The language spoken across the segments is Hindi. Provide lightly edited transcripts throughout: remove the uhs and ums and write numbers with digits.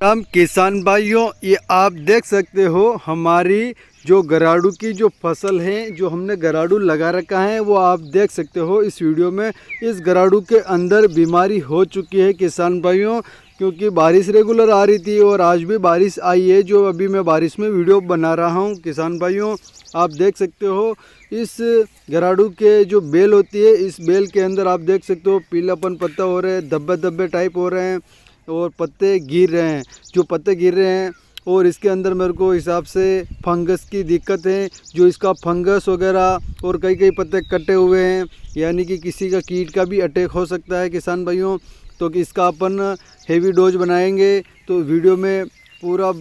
हम किसान भाइयों, ये आप देख सकते हो हमारी जो गराड़ू की जो फसल है, जो हमने गराड़ू लगा रखा है, वो आप देख सकते हो इस वीडियो में। इस गराड़ू के अंदर बीमारी हो चुकी है किसान भाइयों, क्योंकि बारिश रेगुलर आ रही थी और आज भी बारिश आई है। जो अभी मैं बारिश में वीडियो बना रहा हूँ किसान भाइयों, आप देख सकते हो इस गराड़ू के जो बेल होती है, इस बेल के अंदर आप देख सकते हो पीलापन पत्ता हो रहे हैं, धब्बे धब्बे टाइप हो रहे हैं और पत्ते गिर रहे हैं। जो पत्ते गिर रहे हैं और इसके अंदर मेरे को हिसाब से फंगस की दिक्कत है, जो इसका फंगस वगैरह, और कई कई पत्ते कटे हुए हैं, यानी कि किसी का कीट का भी अटैक हो सकता है किसान भाइयों। तो कि इसका अपन हेवी डोज बनाएंगे, तो वीडियो में पूरा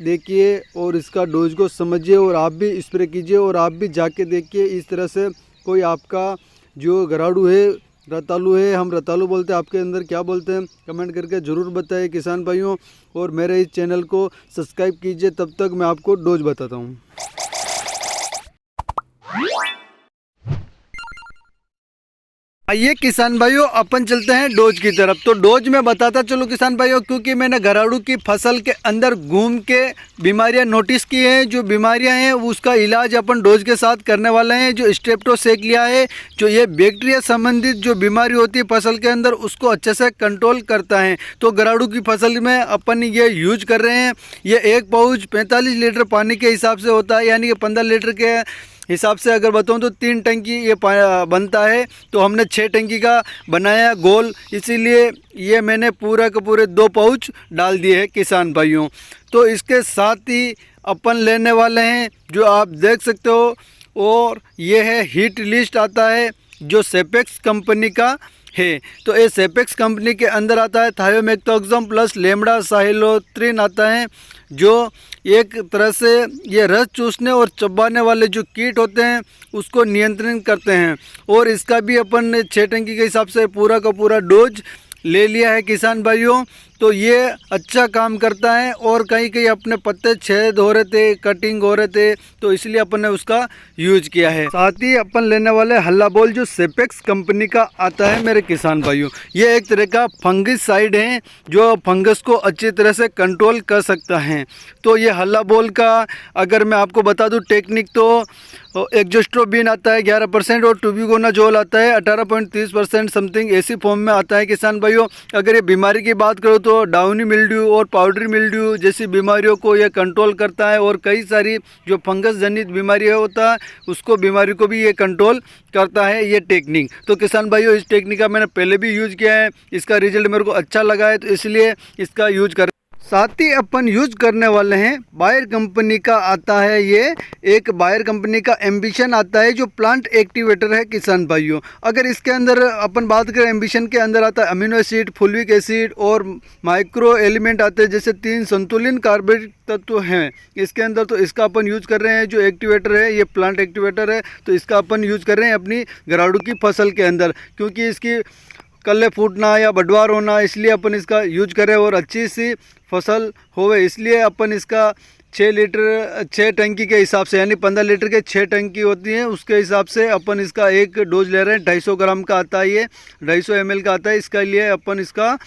देखिए और इसका डोज को समझिए और आप भी स्प्रे कीजिए और आप भी जाके देखिए। इस तरह से कोई आपका जो गराड़ू है, रतालू है, हम रतालू बोलते हैं, आपके अंदर क्या बोलते हैं कमेंट करके ज़रूर बताइए किसान भाइयों। और मेरे इस चैनल को सब्सक्राइब कीजिए, तब तक मैं आपको डोज बताता हूँ। आइए किसान भाइयों, अपन चलते हैं डोज की तरफ। तो डोज में बताता चलो किसान भाइयों, क्योंकि मैंने गराड़ू की फसल के अंदर घूम के बीमारियां नोटिस की हैं। जो बीमारियां हैं उसका इलाज अपन डोज के साथ करने वाले हैं। जो स्ट्रेप्टोसेक्लिया है, जो ये बैक्टीरिया संबंधित जो बीमारी होती है फसल के अंदर, उसको अच्छे से कंट्रोल करता है। तो गराड़ू की फसल में अपन ये यूज कर रहे हैं। ये एक पाउच 45 लीटर पानी के हिसाब से होता है, यानी कि 15 लीटर के हिसाब से अगर बताऊं तो 3 टंकी ये बनता है। तो हमने 6 टंकी का बनाया गोल, इसीलिए ये मैंने पूरा के पूरे 2 पाउच डाल दिए हैं किसान भाइयों। तो इसके साथ ही अपन लेने वाले हैं, जो आप देख सकते हो, और ये है हीट लिस्ट आता है जो सेपेक्स कंपनी का है। तो ये सेपेक्स कंपनी के अंदर आता है थायोमेक्टोक्सम प्लस लेमड़ा साहिलोत्रिन आता है, जो एक तरह से ये रस चूसने और चबाने वाले जो कीट होते हैं उसको नियंत्रण करते हैं। और इसका भी अपन ने 6 टंकी के हिसाब से पूरा का पूरा डोज ले लिया है किसान भाइयों। तो ये अच्छा काम करता है। और कहीं कहीं अपने पत्ते छेद हो रहे थे, कटिंग हो रहे थे, तो इसलिए अपन ने उसका यूज किया है। साथ ही अपन लेने वाले हल्ला बोल, जो सेपेक्स कंपनी का आता है मेरे किसान भाइयों। ये एक तरह का फंगिसाइड है जो फंगस को अच्छी तरह से कंट्रोल कर सकता है। तो ये हल्ला बोल का अगर मैं आपको बता दूं टेक्निक, तो एक्जोस्ट्रोबिन आता है 11% और टूबिकोनाजोल आता है 18.30% समथिंग, ऐसी फॉर्म में आता है किसान भाइयों। अगर ये बीमारी की बात करो तो डाउनी मिल्ड्यू और पाउडरी मिल्ड्यू जैसी बीमारियों को ये कंट्रोल करता है। और कई सारी जो फंगस जनित बीमारी होता है उसको बीमारी को भी ये कंट्रोल करता है ये टेक्निक। तो किसान भाइयों, इस टेक्निक का मैंने पहले भी यूज़ किया है, इसका रिजल्ट मेरे को अच्छा लगा है, तो इसलिए इसका यूज कर। साथ ही अपन यूज करने वाले हैं बायर कंपनी का आता है, ये एक बायर कंपनी का एम्बिशन आता है जो प्लांट एक्टिवेटर है किसान भाइयों। अगर इसके अंदर अपन बात करें, एम्बिशन के अंदर आता है अमीनो एसिड, फुल्विक एसिड और माइक्रो एलिमेंट आते हैं, जैसे 3 संतुलित कार्बोनिक तत्व हैं इसके अंदर। तो इसका अपन यूज कर रहे हैं, जो एक्टिवेटर है ये प्लांट एक्टिवेटर है, तो इसका अपन यूज कर रहे हैं अपनी गराड़ू की फसल के अंदर, क्योंकि इसकी कल्ले फूटना या बढ़वार होना, इसलिए अपन इसका यूज करें और अच्छी सी फसल होवे, इसलिए अपन इसका 6 टंकी के हिसाब से, यानी 15 लीटर के 6 टंकी होती हैं, उसके हिसाब से अपन इसका एक डोज ले रहे हैं। 250 ग्राम का आता है, ये 250 ml का आता है। इसका लिए अपन इसका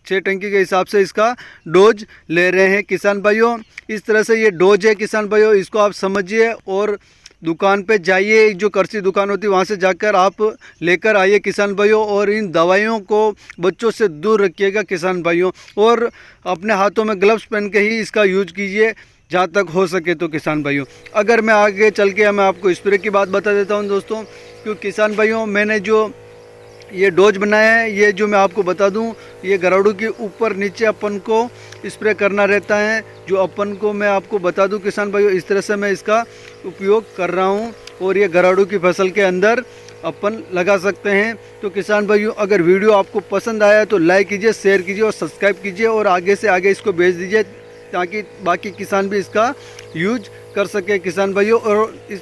6 टंकी के हिसाब से इसका डोज ले रहे हैं किसान भाइयों। इस तरह से ये डोज है किसान भाइयों, इसको आप समझिए और दुकान पे जाइए, जो कृषि दुकान होती है वहाँ से जाकर आप लेकर आइए किसान भाइयों। और इन दवाइयों को बच्चों से दूर रखिएगा किसान भाइयों, और अपने हाथों में ग्लव्स पहन के ही इसका यूज कीजिए जहाँ तक हो सके तो किसान भाइयों। अगर मैं आगे चल के मैं आपको स्प्रे की बात बता देता हूँ दोस्तों, क्योंकि किसान भाइयों मैंने जो ये डोज बनाया है, ये जो मैं आपको बता दूं, ये गराड़ू के ऊपर नीचे अपन को स्प्रे करना रहता है। जो अपन को मैं आपको बता दूं किसान भाइयों, इस तरह से मैं इसका उपयोग कर रहा हूं और ये गराड़ू की फसल के अंदर अपन लगा सकते हैं। तो किसान भाइयों, अगर वीडियो आपको पसंद आया तो लाइक कीजिए, शेयर कीजिए और सब्सक्राइब कीजिए, और आगे से आगे इसको भेज दीजिए ताकि बाकी किसान भी इसका यूज कर सके किसान भाइयों। और इस